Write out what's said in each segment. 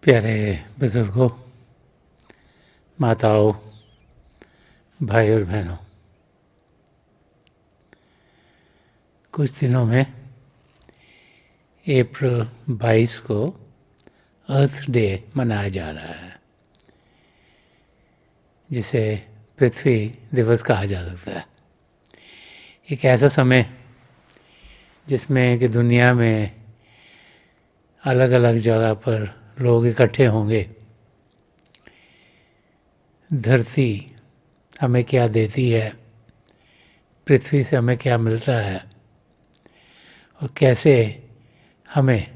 प्यारे बुजुर्गों, माताओं, भाई और बहनों, कुछ दिनों में अप्रैल 22 को अर्थ डे मनाया जा रहा है, जिसे पृथ्वी दिवस कहा जा सकता है। एक ऐसा समय जिसमें कि दुनिया में अलग अलग जगह पर लोग इकट्ठे होंगे। धरती हमें क्या देती है, पृथ्वी से हमें क्या मिलता है और कैसे हमें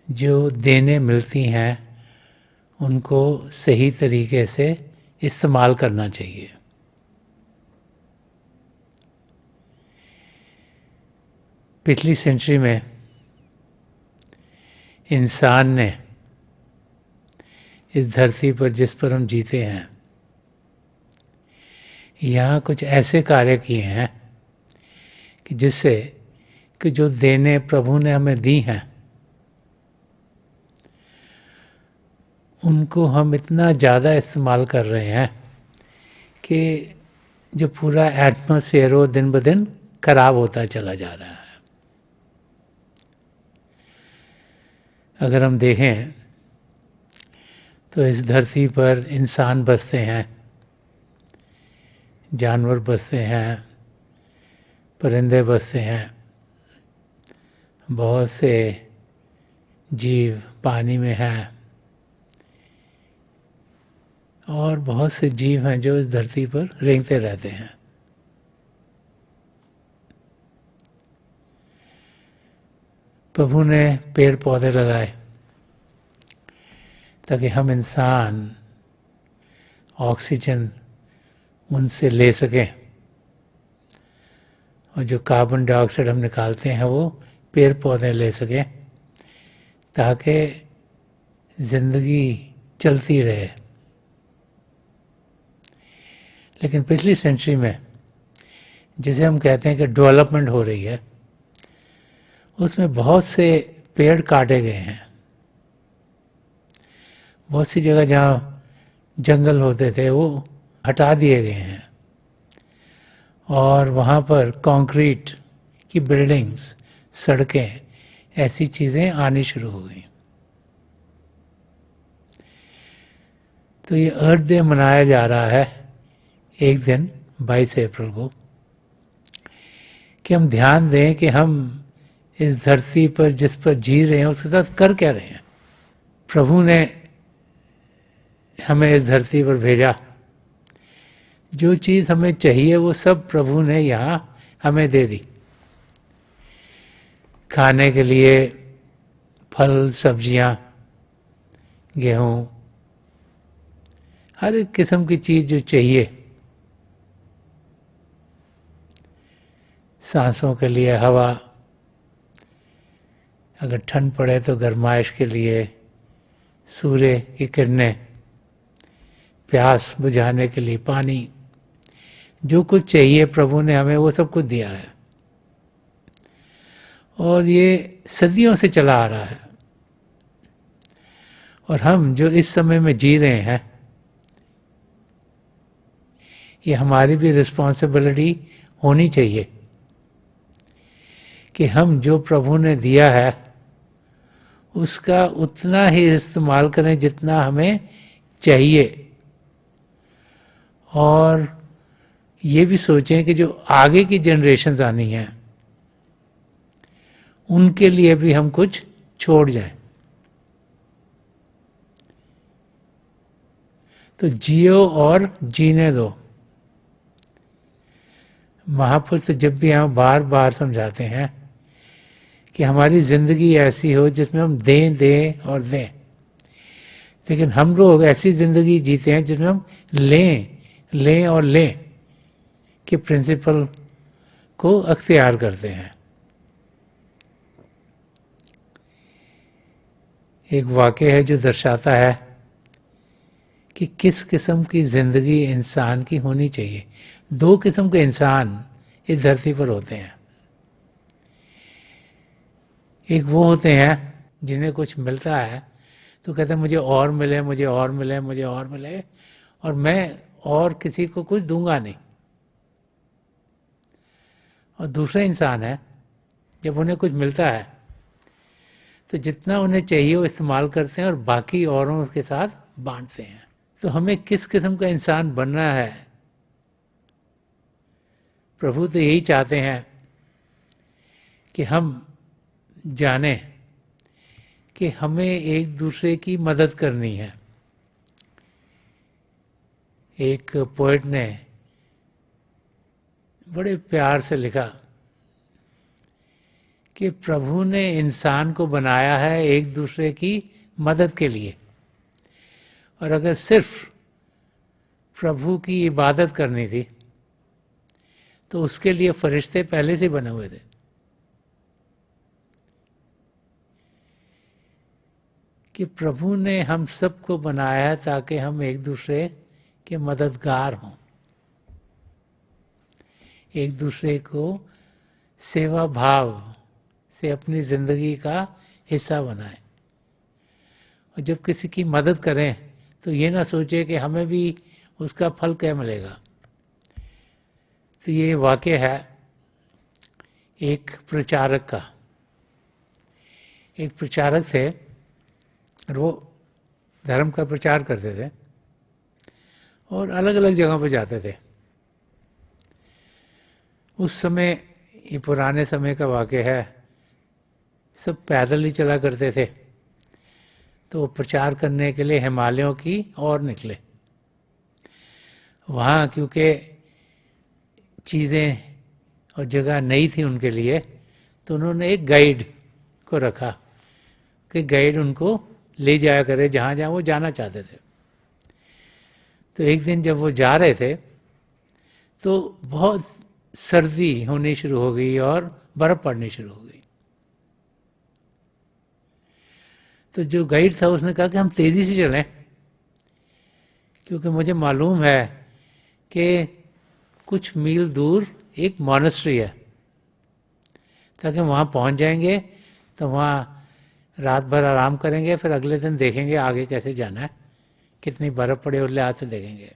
जो देने मिलती हैं उनको सही तरीके से इस्तेमाल करना चाहिए। पिछली सेंचुरी में इंसान ने इस धरती पर जिस पर हम जीते हैं, यहाँ कुछ ऐसे कार्य किए हैं कि जिससे कि जो देने प्रभु ने हमें दी हैं उनको हम इतना ज़्यादा इस्तेमाल कर रहे हैं कि जो पूरा एटमॉस्फेयर वो दिन ब दिन खराब होता चला जा रहा है। अगर हम देखें तो इस धरती पर इंसान बसते हैं, जानवर बसते हैं, परिंदे बसते हैं, बहुत से जीव पानी में हैं और बहुत से जीव हैं जो इस धरती पर रेंगते रहते हैं। प्रभु ने पेड़ पौधे लगाए ताकि हम इंसान ऑक्सीजन उनसे ले सकें और जो कार्बन डाइऑक्साइड हम निकालते हैं वो पेड़ पौधे ले सकें ताकि ज़िंदगी चलती रहे। लेकिन पिछली सेंचुरी में जिसे हम कहते हैं कि डेवलपमेंट हो रही है, उसमें बहुत से पेड़ काटे गए हैं। बहुत सी जगह जहाँ जंगल होते थे वो हटा दिए गए हैं और वहाँ पर कंक्रीट की बिल्डिंग्स, सड़कें, ऐसी चीज़ें आनी शुरू हो गई। तो ये अर्थ डे मनाया जा रहा है एक दिन 22 अप्रैल को, कि हम ध्यान दें कि हम इस धरती पर जिस पर जी रहे हैं उसके साथ कर क्या रहे हैं। प्रभु ने हमें इस धरती पर भेजा, जो चीज़ हमें चाहिए वो सब प्रभु ने यहाँ हमें दे दी। खाने के लिए फल, सब्जियाँ, गेहूँ, हर एक किस्म की चीज़ जो चाहिए, सांसों के लिए हवा, अगर ठंड पड़े तो गर्माइश के लिए सूर्य की किरणें, प्यास बुझाने के लिए पानी, जो कुछ चाहिए प्रभु ने हमें वो सब कुछ दिया है। और ये सदियों से चला आ रहा है और हम जो इस समय में जी रहे हैं, ये हमारी भी रिस्पॉन्सिबिलिटी होनी चाहिए कि हम जो प्रभु ने दिया है उसका उतना ही इस्तेमाल करें जितना हमें चाहिए। और ये भी सोचें कि जो आगे की जनरेशन्स आनी हैं उनके लिए भी हम कुछ छोड़ जाएं। तो जियो और जीने दो। महापुरुष जब भी हम बार बार समझाते हैं कि हमारी ज़िंदगी ऐसी हो जिसमें हम दें और दें, लेकिन हम लोग ऐसी ज़िंदगी जीते हैं जिसमें हम लें और लें के प्रिंसिपल को अख्तियार करते हैं। एक वाक़या है जो दर्शाता है कि किस किस्म की ज़िंदगी इंसान की होनी चाहिए। दो किस्म के इंसान इस धरती पर होते हैं। एक वो होते हैं जिन्हें कुछ मिलता है तो कहते हैं मुझे और मिले, मुझे और मिले, मुझे और मिले, और मैं और किसी को कुछ दूंगा नहीं। और दूसरे इंसान है, जब उन्हें कुछ मिलता है तो जितना उन्हें चाहिए वो इस्तेमाल करते हैं और बाकी औरों के साथ बांटते हैं। तो हमें किस किस्म का इंसान बनना है, प्रभु तो यही चाहते हैं कि हम जाने कि हमें एक दूसरे की मदद करनी है। एक पोएट ने बड़े प्यार से लिखा कि प्रभु ने इंसान को बनाया है एक दूसरे की मदद के लिए, और अगर सिर्फ प्रभु की इबादत करनी थी तो उसके लिए फरिश्ते पहले से बने हुए थे। कि प्रभु ने हम सबको बनाया है ताकि हम एक दूसरे के मददगार हों, एक दूसरे को सेवा भाव से अपनी जिंदगी का हिस्सा बनाएं। और जब किसी की मदद करें तो ये ना सोचे कि हमें भी उसका फल क्या मिलेगा। तो ये वाक़या है एक प्रचारक का। एक प्रचारक थे और वो धर्म का प्रचार करते थे और अलग अलग जगहों पर जाते थे। उस समय, ये पुराने समय का वाक़या है, सब पैदल ही चला करते थे। तो वो प्रचार करने के लिए हिमालयों की ओर निकले। वहाँ क्योंकि चीज़ें और जगह नई थी उनके लिए, तो उन्होंने एक गाइड को रखा कि गाइड उनको ले जाया करे जहाँ जहाँ वो जाना चाहते थे। तो एक दिन जब वो जा रहे थे तो बहुत सर्दी होनी शुरू हो गई और बर्फ़ पड़नी शुरू हो गई। तो जो गाइड था उसने कहा कि हम तेज़ी से चलें, क्योंकि मुझे मालूम है कि कुछ मील दूर एक मॉनेस्ट्री है, ताकि वहाँ पहुँच जाएंगे तो वहाँ रात भर आराम करेंगे, फिर अगले दिन देखेंगे आगे कैसे जाना है, कितनी बर्फ़ पड़े उस लिहाज से देखेंगे।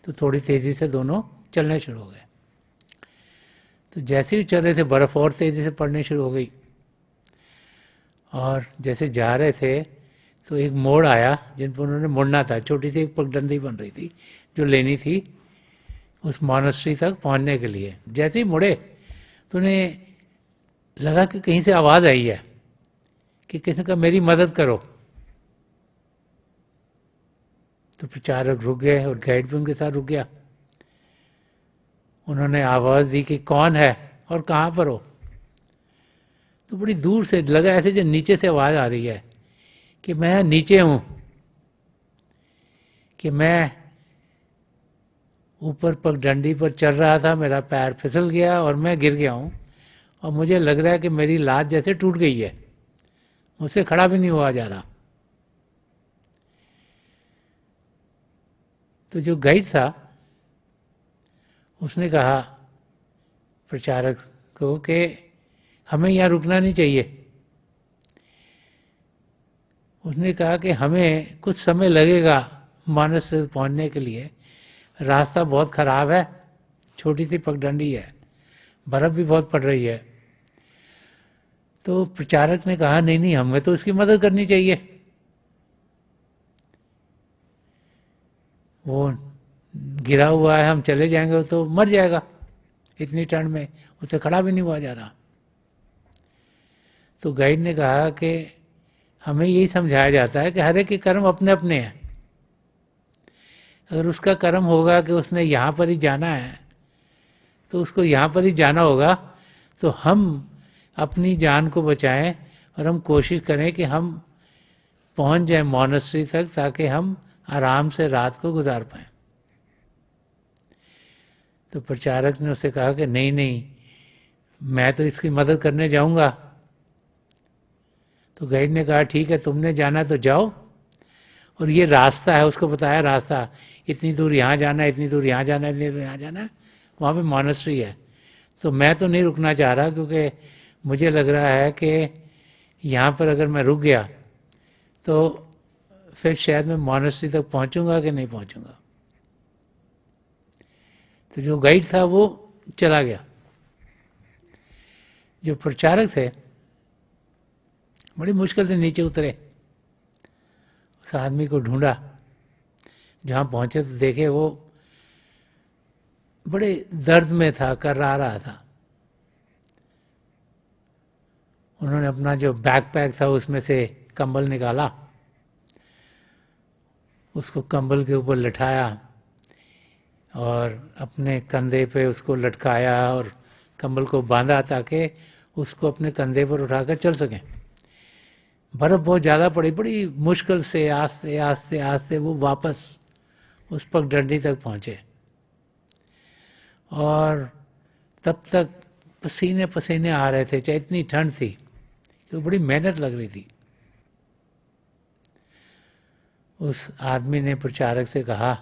तो थोड़ी तेज़ी से दोनों चलने शुरू हो गए। तो जैसे ही चल रहे थे बर्फ़ और तेज़ी से पड़नी शुरू हो गई, और जैसे जा रहे थे तो एक मोड़ आया जिन पर उन्होंने मुड़ना था। छोटी सी एक पगडंडी बन रही थी जो लेनी थी उस मॉनेस्ट्री तक पहुंचने के लिए। जैसे ही मुड़े तो उन्हें लगा कि कहीं से आवाज़ आई है कि किसी का मेरी मदद करो। तो प्रचारक रुक गए और गाइड भी उनके साथ रुक गया। उन्होंने आवाज़ दी कि कौन है और कहाँ पर हो। तो बड़ी दूर से लगा ऐसे जो नीचे से आवाज़ आ रही है कि मैं नीचे हूँ, कि मैं ऊपर पगडंडी पर चल रहा था, मेरा पैर फिसल गया और मैं गिर गया हूँ, और मुझे लग रहा है कि मेरी लात जैसे टूट गई है, मुझसे खड़ा भी नहीं हुआ जा रहा। तो जो गाइड था उसने कहा प्रचारक को कि हमें यहाँ रुकना नहीं चाहिए। उसने कहा कि हमें कुछ समय लगेगा मानस से पहुँचने के लिए, रास्ता बहुत ख़राब है, छोटी सी पगडंडी है, बर्फ़ भी बहुत पड़ रही है। तो प्रचारक ने कहा नहीं नहीं, हमें तो उसकी मदद करनी चाहिए। वो गिरा हुआ है, हम चले जाएंगे तो मर जाएगा इतनी ठंड में, उसे खड़ा भी नहीं हुआ जा रहा। तो गाइड ने कहा कि हमें यही समझाया जाता है कि हर एक के कर्म अपने अपने हैं। अगर उसका कर्म होगा कि उसने यहाँ पर ही जाना है तो उसको यहाँ पर ही जाना होगा। तो हम अपनी जान को बचाएं और हम कोशिश करें कि हम पहुँच जाएं मॉनेस्ट्री तक, ताकि हम आराम से रात को गुजार पाएं। तो प्रचारक ने उससे कहा कि नहीं नहीं, मैं तो इसकी मदद करने जाऊंगा। तो गाइड ने कहा ठीक है, तुमने जाना तो जाओ, और ये रास्ता है, उसको बताया रास्ता, इतनी दूर यहाँ जाना है, इतनी दूर यहाँ जाना है, इतनी दूर यहाँ जाना है, वहाँ पे मॉनेस्ट्री है। तो मैं तो नहीं रुकना चाह रहा, क्योंकि मुझे लग रहा है कि यहाँ पर अगर मैं रुक गया तो फिर शायद मैं मॉनेस्ट्री तक पहुंचूंगा कि नहीं पहुंचूंगा। तो जो गाइड था वो चला गया। जो प्रचारक थे बड़ी मुश्किल से नीचे उतरे, उस आदमी को ढूंढा, जहाँ पहुंचे तो देखे वो बड़े दर्द में था, कर्रा रहा था। उन्होंने अपना जो बैकपैक था उसमें से कंबल निकाला, उसको कंबल के ऊपर लटाया और अपने कंधे पे उसको लटकाया और कंबल को बांधा ताकि उसको अपने कंधे पर उठाकर चल सकें। बर्फ़ बहुत ज़्यादा पड़ी, बड़ी मुश्किल से आस्ते आस्ते आस्ते वो वापस उस पगडंडी तक पहुँचे और तब तक पसीने पसीने आ रहे थे, चाहे इतनी ठंड थी कि बड़ी मेहनत लग रही थी। उस आदमी ने प्रचारक से कहा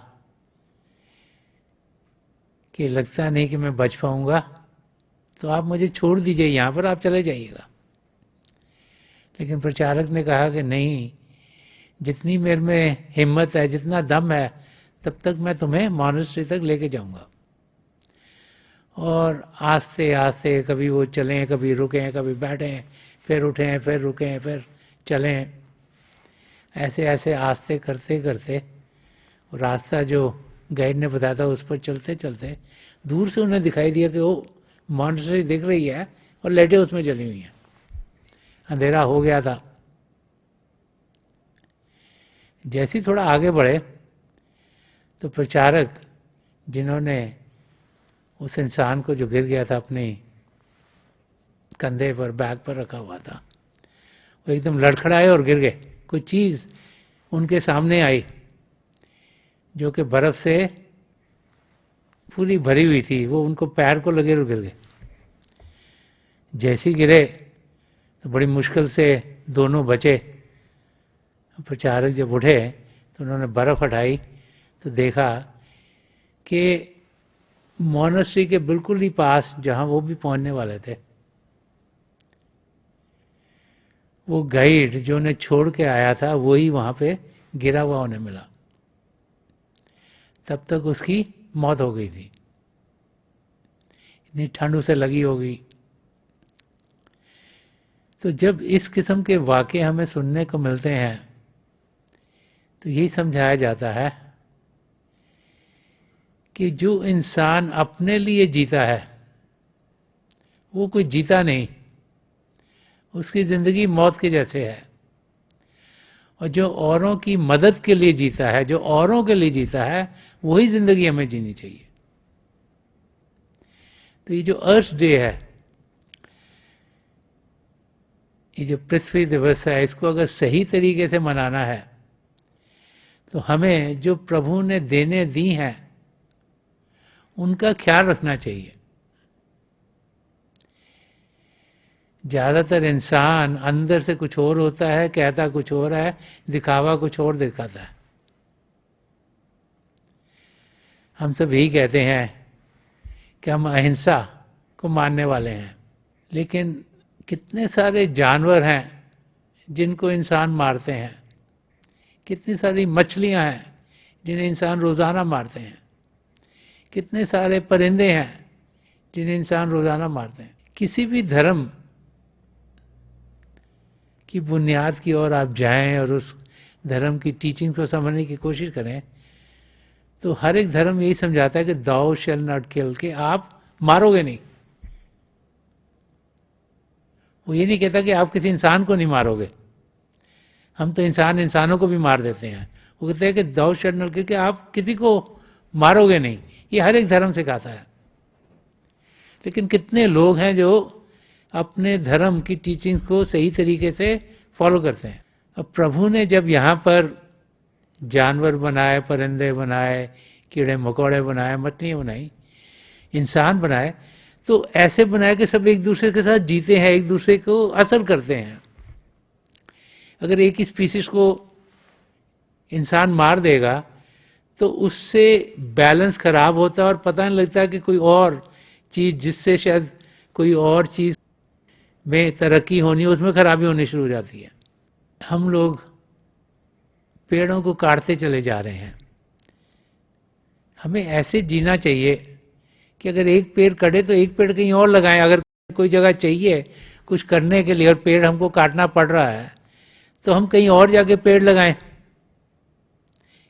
कि लगता नहीं कि मैं बच पाऊंगा, तो आप मुझे छोड़ दीजिए, यहाँ पर आप चले जाइएगा। लेकिन प्रचारक ने कहा कि नहीं, जितनी मेरे में हिम्मत है, जितना दम है, तब तक मैं तुम्हें मॉनेस्ट्री तक लेके जाऊंगा। और आस्ते आस्ते कभी वो चलें, कभी रुकें, कभी बैठें, फिर उठें, फिर रुकें, फिर चलें, ऐसे ऐसे आस्ते करते करते रास्ता जो गाइड ने बताया था उस पर चलते चलते दूर से उन्हें दिखाई दिया कि वो मॉनेस्ट्री दिख रही है और लाइटें उसमें जली हुई हैं। अंधेरा हो गया था। जैसे ही थोड़ा आगे बढ़े तो प्रचारक, जिन्होंने उस इंसान को जो गिर गया था अपने कंधे पर, बैग पर रखा हुआ था, वो एकदम लड़खड़ाए और गिर गए। कोई चीज़ उनके सामने आई जो कि बर्फ़ से पूरी भरी हुई थी, वो उनको पैर को लगे और गिर गए। जैसे ही गिरे तो बड़ी मुश्किल से दोनों बचे। प्रचारक जब उठे तो उन्होंने बर्फ़ हटाई तो देखा कि मॉनेस्ट्री के बिल्कुल ही पास, जहाँ वो भी पहुंचने वाले थे, वो गाइड जो उन्हें छोड़ के आया था वही वहाँ पे गिरा हुआ उन्हें मिला। तब तक उसकी मौत हो गई थी, इतनी ठंड उसे लगी होगी। तो जब इस किस्म के वाक़े हमें सुनने को मिलते हैं तो यही समझाया जाता है कि जो इंसान अपने लिए जीता है वो कोई जीता नहीं, उसकी ज़िंदगी मौत के जैसे है। और जो औरों की मदद के लिए जीता है, जो औरों के लिए जीता है, वही ज़िंदगी हमें जीनी चाहिए। तो ये जो अर्थ डे है, ये जो पृथ्वी दिवस है, इसको अगर सही तरीके से मनाना है तो हमें जो प्रभु ने देने दी हैं उनका ख्याल रखना चाहिए। ज़्यादातर इंसान अंदर से कुछ और होता है, कहता कुछ और है, दिखावा कुछ और दिखाता है। हम सब यही कहते हैं कि हम अहिंसा को मानने वाले हैं, लेकिन कितने सारे जानवर हैं जिनको इंसान मारते हैं, कितनी सारी मछलियां हैं जिन्हें इंसान रोज़ाना मारते हैं, कितने सारे परिंदे हैं जिन्हें इंसान रोज़ाना मारते हैं। किसी भी धर्म की बुनियाद की ओर आप जाएं और उस धर्म की टीचिंग को समझने की कोशिश करें तो हर एक धर्म यही समझाता है कि दाउ शैल नॉट किल, कि आप मारोगे नहीं। वो ये नहीं कहता कि आप किसी इंसान को नहीं मारोगे, हम तो इंसानों को भी मार देते हैं। वो कहते हैं कि दाउ शैल नॉट किल, कि आप किसी को मारोगे नहीं। ये हर एक धर्म सिखाता है। लेकिन कितने लोग हैं जो अपने धर्म की टीचिंग्स को सही तरीके से फॉलो करते हैं। अब प्रभु ने जब यहाँ पर जानवर बनाए, परिंदे बनाए, कीड़े मकोड़े बनाए, मछलियाँ बनाई, इंसान बनाए, तो ऐसे बनाए कि सब एक दूसरे के साथ जीते हैं, एक दूसरे को असर करते हैं। अगर एक ही स्पीसीज को इंसान मार देगा तो उससे बैलेंस खराब होता है और पता नहीं लगता कि कोई और चीज़ जिससे शायद कोई और चीज़ में तरक्की होनी है उसमें खराबी होनी शुरू हो जाती है। हम लोग पेड़ों को काटते चले जा रहे हैं। हमें ऐसे जीना चाहिए कि अगर एक पेड़ कटे तो एक पेड़ कहीं और लगाएं। अगर कोई जगह चाहिए कुछ करने के लिए और पेड़ हमको काटना पड़ रहा है तो हम कहीं और जाके पेड़ लगाएं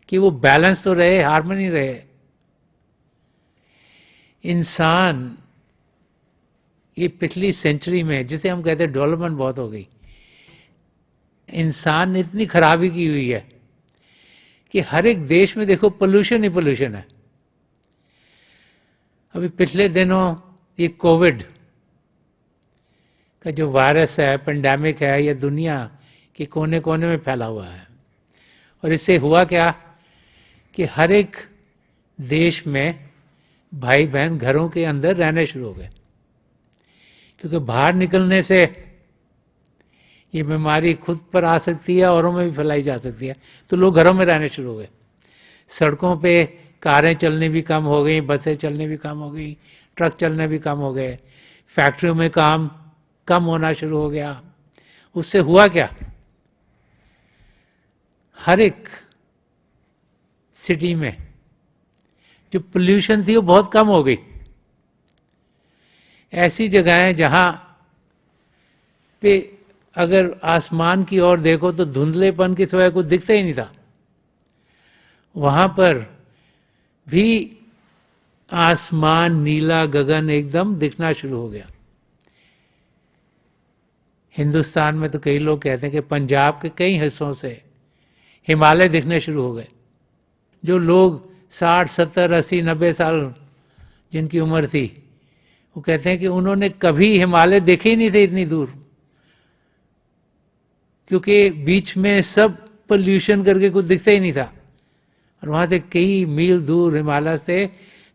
कि वो बैलेंस तो रहे, हार्मनी रहे। इंसान ये पिछली सेंचुरी में, जिसे हम कहते हैं डेवलपमेंट बहुत हो गई, इंसान ने इतनी खराबी की हुई है कि हर एक देश में देखो पोल्यूशन ही पोल्यूशन है। अभी पिछले दिनों ये कोविड का जो वायरस है, पेंडेमिक है, ये दुनिया के कोने कोने में फैला हुआ है। और इससे हुआ क्या कि हर एक देश में भाई बहन घरों के अंदर रहने शुरू हो गए, क्योंकि बाहर निकलने से ये बीमारी खुद पर आ सकती है, औरों में भी फैलाई जा सकती है। तो लोग घरों में रहने शुरू हो गए। सड़कों पे कारें चलने भी कम हो गई, बसें चलने भी कम हो गई, ट्रक चलने भी कम हो गए, फैक्ट्रियों में काम कम होना शुरू हो गया। उससे हुआ क्या, हर एक सिटी में जो पोल्यूशन थी वो बहुत कम हो गई। ऐसी जगहें जहां पे अगर आसमान की ओर देखो तो धुंधलेपन की सिवाय कुछ दिखता ही नहीं था, वहां पर भी आसमान, नीला गगन एकदम दिखना शुरू हो गया। हिंदुस्तान में तो कई लोग कहते हैं कि पंजाब के कई हिस्सों से हिमालय दिखने शुरू हो गए। जो लोग 60, 70, 80, 90 साल जिनकी उम्र थी, वो कहते हैं कि उन्होंने कभी हिमालय देखे ही नहीं थे इतनी दूर, क्योंकि बीच में सब पोल्यूशन करके कुछ दिखता ही नहीं था, और वहाँ से कई मील दूर हिमालय से।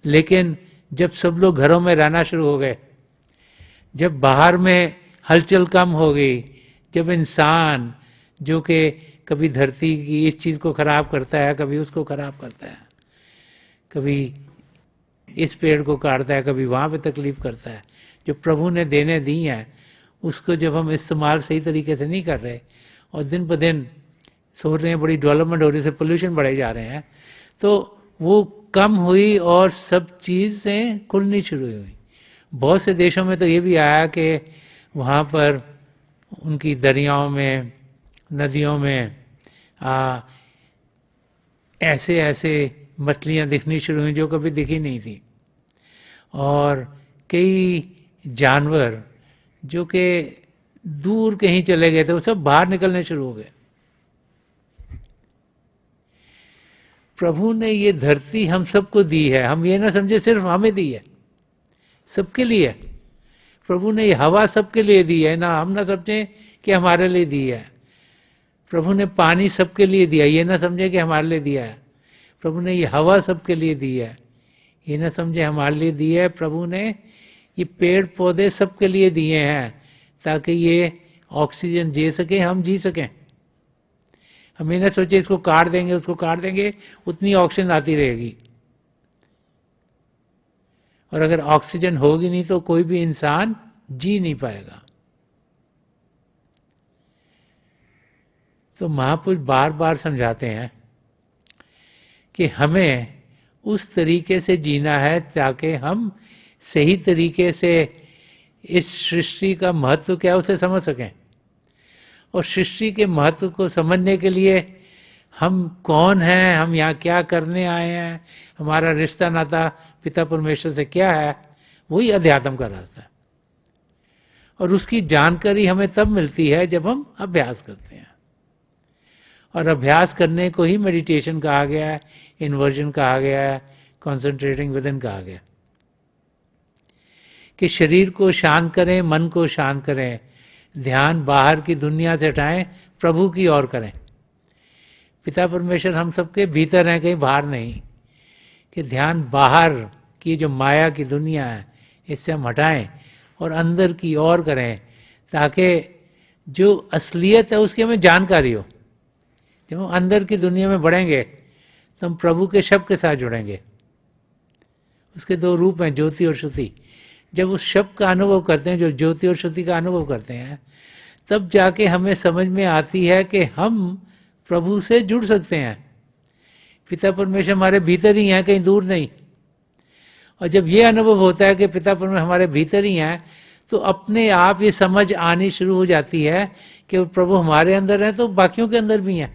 लेकिन जब सब लोग घरों में रहना शुरू हो गए, जब बाहर में हलचल कम हो गई, जब इंसान जो कि कभी धरती की इस चीज़ को ख़राब करता है, कभी उसको ख़राब करता है, कभी इस पेड़ को काटता है, कभी वहाँ पे तकलीफ करता है, जो प्रभु ने देने दी हैं उसको जब हम इस्तेमाल सही तरीके से नहीं कर रहे और दिन ब दिन सोच रहे हैं बड़ी डेवलपमेंट हो रही है, पोल्यूशन बढ़े जा रहे हैं, तो वो कम हुई और सब चीज़ें खुलनी शुरू हुई। बहुत से देशों में तो ये भी आया कि वहाँ पर उनकी दरियाओं में, नदियों में ऐसे ऐसे मछलियाँ दिखनी शुरू हुई जो कभी दिखी नहीं थी, और कई जानवर जो कि दूर कहीं चले गए थे वो सब बाहर निकलने शुरू हो गए। प्रभु ने ये धरती हम सबको दी है, हम ये ना समझे सिर्फ हमें दी है, सबके लिए। प्रभु ने ये हवा सबके लिए दी है, ना हम ना समझे कि हमारे लिए दी है। प्रभु ने पानी सबके लिए दिया, ये ना समझे कि हमारे लिए दिया है। प्रभु ने ये हवा सबके लिए दी है, ये ना समझे हमारे लिए दी है। प्रभु ने ये पेड़ पौधे सबके लिए दिए हैं ताकि ये ऑक्सीजन दे सके, हम जी सकें। हम ये ना सोचे इसको काट देंगे, उसको काट देंगे, उतनी ऑक्सीजन आती रहेगी, और अगर ऑक्सीजन होगी नहीं तो कोई भी इंसान जी नहीं पाएगा। तो महापुरुष बार बार समझाते हैं कि हमें उस तरीके से जीना है ताकि हम सही तरीके से इस सृष्टि का महत्व क्या उसे समझ सकें, और सृष्टि के महत्व को समझने के लिए हम कौन हैं, हम यहाँ क्या करने आए हैं, हमारा रिश्ता नाता पिता परमेश्वर से क्या है, वही अध्यात्म का रास्ता है। और उसकी जानकारी हमें तब मिलती है जब हम अभ्यास करते हैं, और अभ्यास करने को ही मेडिटेशन कहा गया है, इन्वर्जन कहा गया है, कॉन्सेंट्रेटिंग विद इन कहा गया, कि शरीर को शांत करें, मन को शांत करें, ध्यान बाहर की दुनिया से हटाएं, प्रभु की ओर करें। पिता परमेश्वर हम सबके भीतर हैं, कहीं बाहर नहीं, कि ध्यान बाहर की जो माया की दुनिया है इससे हम हटाएं और अंदर की ओर करें, ताकि जो असलियत है उसकी हमें जानकारी हो। जब हम अंदर की दुनिया में बढ़ेंगे तो हम प्रभु के शब्द के साथ जुड़ेंगे। उसके दो रूप हैं, ज्योति और श्रुति। जब उस शब्द का अनुभव करते हैं, जो ज्योति और श्रुति का अनुभव करते हैं, तब जाके हमें समझ में आती है कि हम प्रभु से जुड़ सकते हैं। पिता परमेश्वर हमारे भीतर ही हैं, कहीं दूर नहीं। और जब ये अनुभव होता है कि पिता परमेश्वर हमारे भीतर ही हैं, तो अपने आप ये समझ आनी शुरू हो जाती है कि प्रभु हमारे अंदर है तो बाकियों के अंदर भी हैं।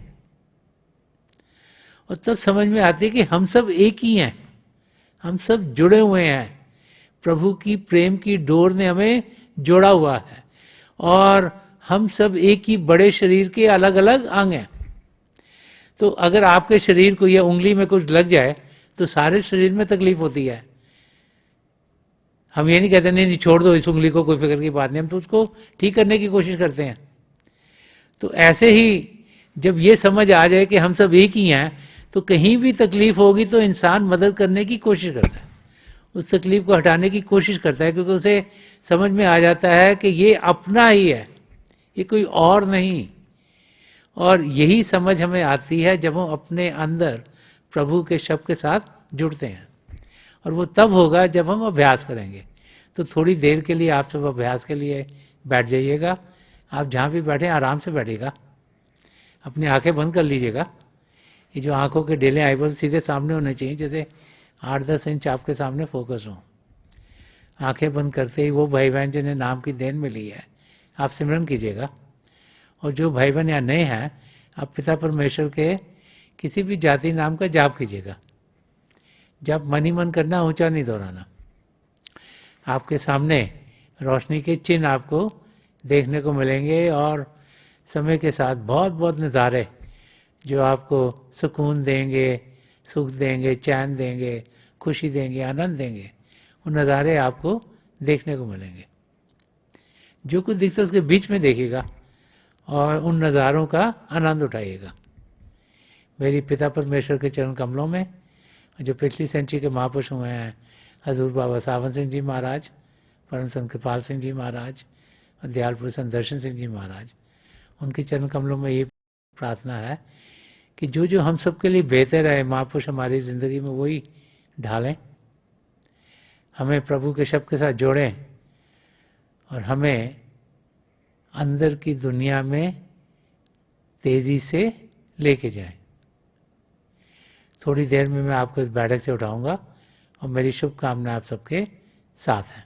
और तब समझ में आती है कि हम सब एक ही हैं, हम सब जुड़े हुए हैं। प्रभु की प्रेम की डोर ने हमें जोड़ा हुआ है और हम सब एक ही बड़े शरीर के अलग अलग अंग हैं। तो अगर आपके शरीर को या उंगली में कुछ लग जाए तो सारे शरीर में तकलीफ होती है। हम ये नहीं कहते नहीं छोड़ दो इस उंगली को, कोई फिक्र की बात नहीं, हम तो उसको ठीक करने की कोशिश करते हैं। तो ऐसे ही जब ये समझ आ जाए कि हम सब एक ही हैं, तो कहीं भी तकलीफ होगी तो इंसान मदद करने की कोशिश करता है, उस तकलीफ को हटाने की कोशिश करता है, क्योंकि उसे समझ में आ जाता है कि ये अपना ही है, ये कोई और नहीं। और यही समझ हमें आती है जब हम अपने अंदर प्रभु के शब्द के साथ जुड़ते हैं। और वो तब होगा जब हम अभ्यास करेंगे। तो थोड़ी देर के लिए आप सब अभ्यास के लिए बैठ जाइएगा। आप जहाँ भी बैठे आराम से बैठिएगा, अपनी आंखें बंद कर लीजिएगा। ये जो आंखों के डेले आईबॉल सीधे सामने होने चाहिए, जैसे 8-10 इंच आपके सामने फोकस हो। आंखें बंद करते ही वो भाई बहन जिन्हें नाम की देन मिली है, आप सिमरन कीजिएगा। और जो भाई बहन यहाँ नए हैं, आप पिता परमेश्वर के किसी भी जाति नाम का जाप कीजिएगा। जब मन ही मन करना, ऊंचा नहीं दोहराना। आपके सामने रोशनी के चिन्ह आपको देखने को मिलेंगे और समय के साथ बहुत बहुत नज़ारे जो आपको सुकून देंगे, सुख देंगे, चैन देंगे, खुशी देंगे, आनंद देंगे, वो नज़ारे आपको देखने को मिलेंगे। जो कुछ दिखता है उसके बीच में देखिएगा और उन नज़ारों का आनंद उठाइएगा। मेरी पिता परमेश्वर के चरण कमलों में जो पिछली सेंचुरी के महापुरुष हुए हैं, हजूर बाबा सावन सिंह जी महाराज, परम संत कृपाल सिंह जी महाराज और दयाल पुरुष संत दर्शन सिंह जी महाराज, उनके चरण कमलों में ये प्रार्थना है कि जो जो हम सब के लिए बेहतर है महापुरुष हमारी ज़िंदगी में वही ढालें, हमें प्रभु के शब्द के साथ जोड़ें और हमें अंदर की दुनिया में तेज़ी से लेके जाएं। थोड़ी देर में मैं आपको इस बैठक से उठाऊंगा और मेरी शुभकामनाएं आप सबके साथ हैं।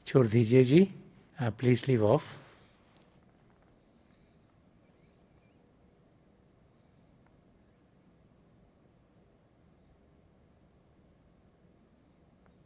छोड़ दीजिए जी, प्लीज़ लीव ऑफ।